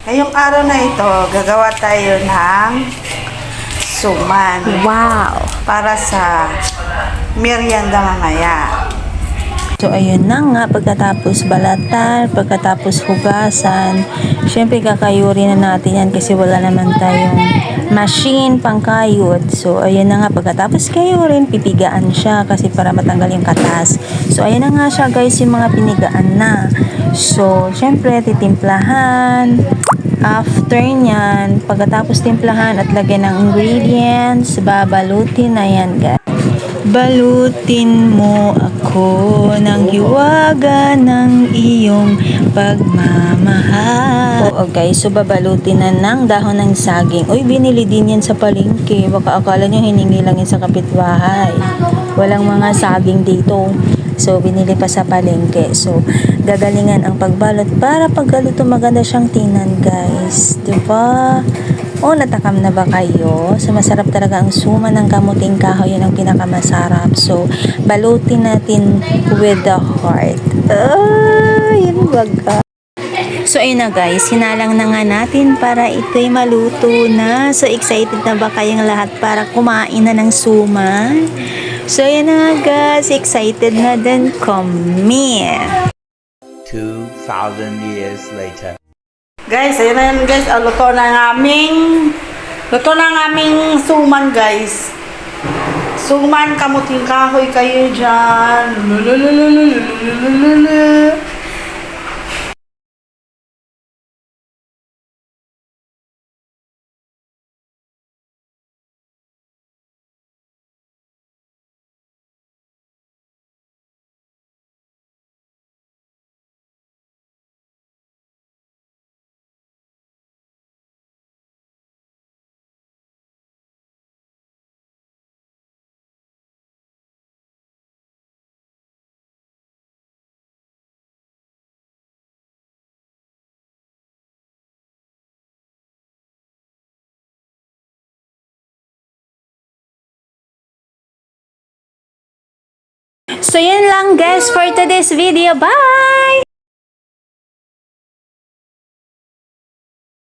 Ngayong araw na ito, gagawa tayo ng suman. Wow! Para sa merienda mamaya. So, ayun na nga, pagkatapos balatan, pagkatapos hugasan, syempre kakayurin na natin yan kasi wala naman tayong machine pangkayod. So, ayun na nga, pagkatapos kayurin, pipigaan siya kasi para matanggal yung katas. So, ayun na nga siya guys, yung mga pinigaan na. So, syempre, titimplahan. After nyan, pagkatapos timplahan at lagyan ng ingredients, babalutin na yan guys. Balutin mo ako ng hiwaga ng iyong pagmamahal. Oo guys, so babalutin na ng dahon ng saging. Uy, binili din yan sa palengke. Baka akala nyo hiningi lang yan sa kapitbahay. Walang mga saging dito. So, binili pa sa palengke. So, gagalingan ang pagbalot para paggaluto maganda siyang tingnan guys. Diba? O, natakam na ba kayo? So, masarap talaga ang suman ng kamuting kahoy. Yan ang pinakamasarap. So, balutin natin with the heart. Yun baga. So, ayun na guys. Hinalang na nga natin para ito'y maluto na. So, excited na ba kayong lahat para kumain na ng suman? So, ayun na nga guys. Excited na din kami. 2,000 years later. Guys, ayun na yan guys. Luto na ng aming suman guys. Suman, kamuting kahoy kayo dyan. Lulululululululululu. So, yun lang guys for today's video. Bye!